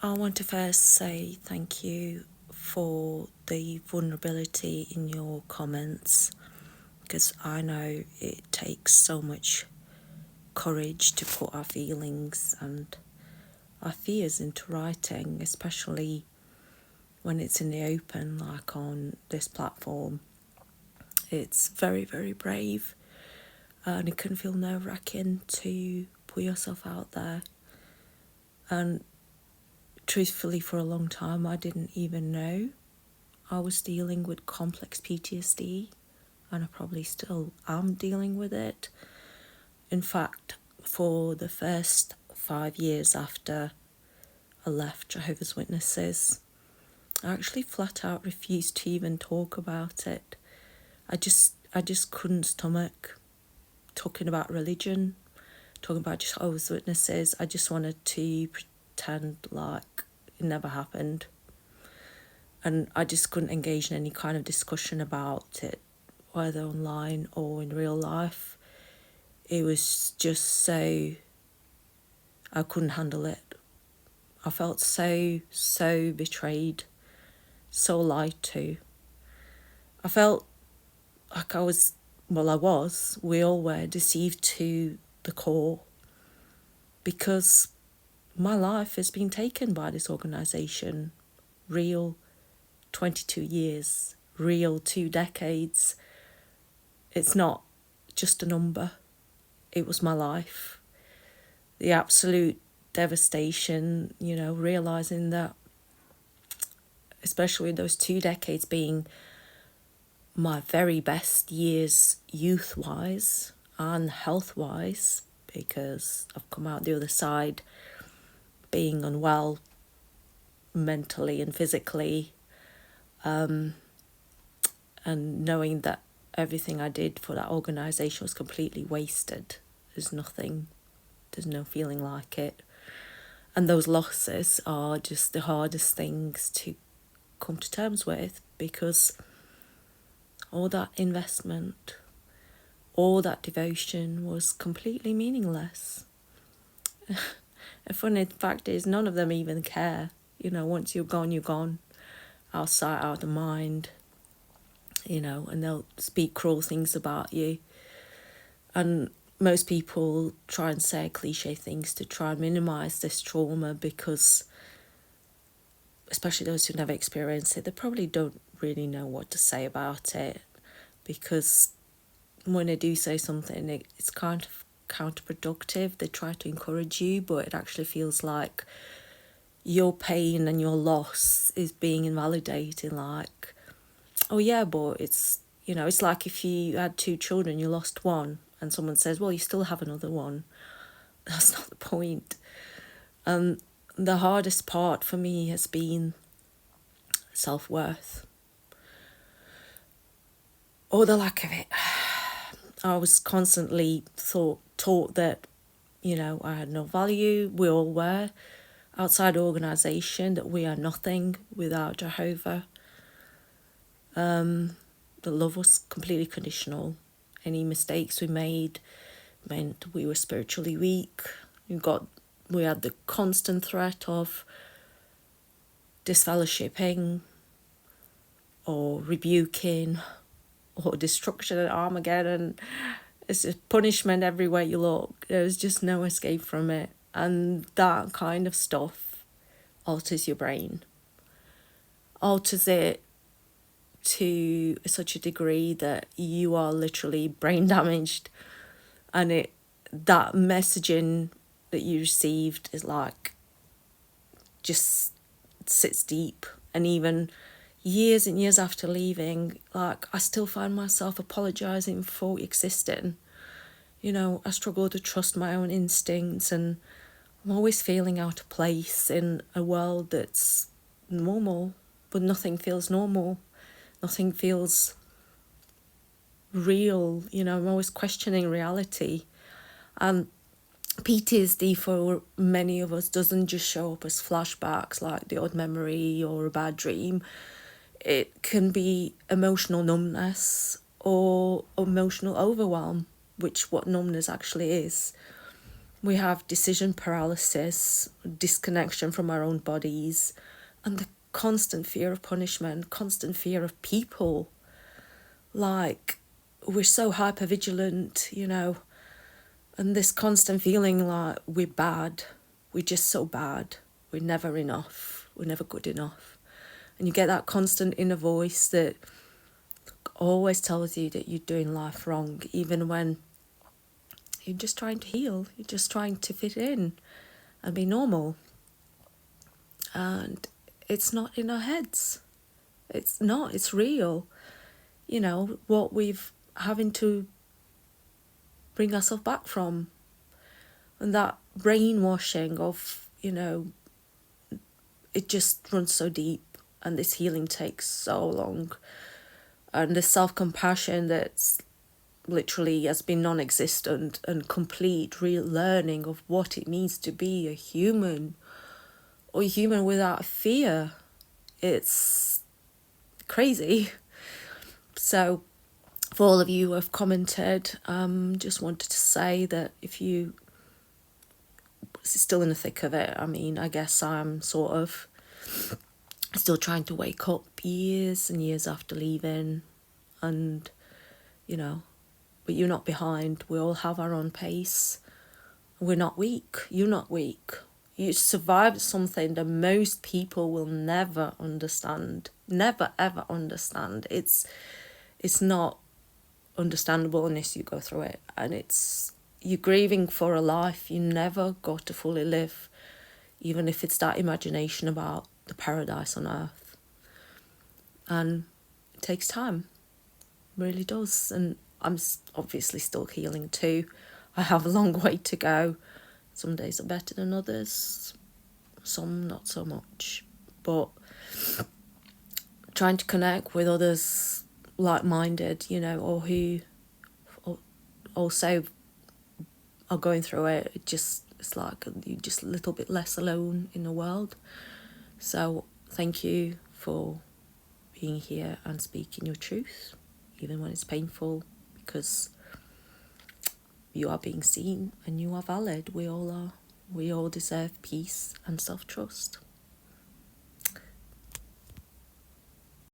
I want to first say thank you for the vulnerability in your comments, because I know it takes so much courage to put our feelings and our fears into writing, especially when it's in the open, like on this platform. It's very, very brave, and it can feel nerve-wracking to put yourself out there. And truthfully, for a long time, I didn't even know I was dealing with complex PTSD, and I probably still am dealing with it. In fact, for the first 5 years after I left Jehovah's Witnesses, I actually flat out refused to even talk about it. I just couldn't stomach talking about religion, talking about Jehovah's Witnesses. I just wanted to pretend like it never happened. And I just couldn't engage in any kind of discussion about it, whether online or in real life. It was just so, I couldn't handle it. I felt so betrayed, so lied to. I felt like we all were deceived to the core, because my life has been taken by this organisation. Real 22 years, real 2 decades. It's not just a number. It was my life. The absolute devastation, realising that, especially those 2 decades being my very best years youth-wise and health-wise, because I've come out the other side being unwell mentally and physically, and knowing that everything I did for that organisation was completely wasted. There's no feeling like it. And those losses are just the hardest things to come to terms with, because all that investment, all that devotion was completely meaningless. The funny fact is, none of them even care. Once you're gone, you're gone. Out of sight, out of mind. And they'll speak cruel things about you. And most people try and say cliche things to try and minimise this trauma, because, especially those who never experienced it, they probably don't really know what to say about it, because when they do say something, it's kind of counterproductive. They try to encourage you, but it actually feels like your pain and your loss is being invalidated. Like, oh yeah, but it's like if you had 2 children, you lost one, and someone says, well, you still have another one. That's not the point. The hardest part for me has been self-worth, or the lack of it. I was constantly taught that, I had no value. We all were. Outside organisation, that we are nothing without Jehovah. The love was completely conditional. Any mistakes we made meant we were spiritually weak. We had the constant threat of disfellowshipping or rebuking or destruction and Armageddon. It's just punishment everywhere you look. There's just no escape from it. And that kind of stuff alters your brain. Alters it to such a degree that you are literally brain damaged. And that messaging that you received is like, just sits deep. And even years and years after leaving, like, I still find myself apologising for existing. I struggle to trust my own instincts, and I'm always feeling out of place in a world that's normal, but nothing feels normal. Nothing feels real. I'm always questioning reality. PTSD for many of us doesn't just show up as flashbacks, like the odd memory or a bad dream. It can be emotional numbness or emotional overwhelm, which what numbness actually is. We have decision paralysis, disconnection from our own bodies, and the constant fear of punishment, constant fear of people. Like, we're so hyper vigilant, you know, and this constant feeling like we're bad, we're just so bad, we're never enough, we're never good enough. And you get that constant inner voice that always tells you that you're doing life wrong, even when you're just trying to heal, you're just trying to fit in and be normal. And it's not in our heads. It's not, it's real. You know, what we've having to bring ourselves back from. And that brainwashing of, you know, it just runs so deep, and this healing takes so long. And the self-compassion that's literally has been non-existent, and complete real learning of what it means to be a human, or a human without fear. It's crazy. So for all of you who have commented, just wanted to say that if you still in the thick of it, I mean, I guess I'm sort of still trying to wake up years and years after leaving, and you know, but you're not behind. We all have our own pace. We're not weak. You're not weak. You survived something that most people will never understand. Never ever understand. It's not understandable unless you go through it. And you're grieving for a life you never got to fully live, even if it's that imagination about the paradise on earth. And it takes time. It really does. And I'm obviously still healing too. I have a long way to go. Some days are better than others, some not so much. But trying to connect with others like-minded, you know, or who also are going through it. It's like you're just a little bit less alone in the world. So thank you for being here and speaking your truth, even when it's painful, because you are being seen and you are valid. We all are. We all deserve peace and self-trust.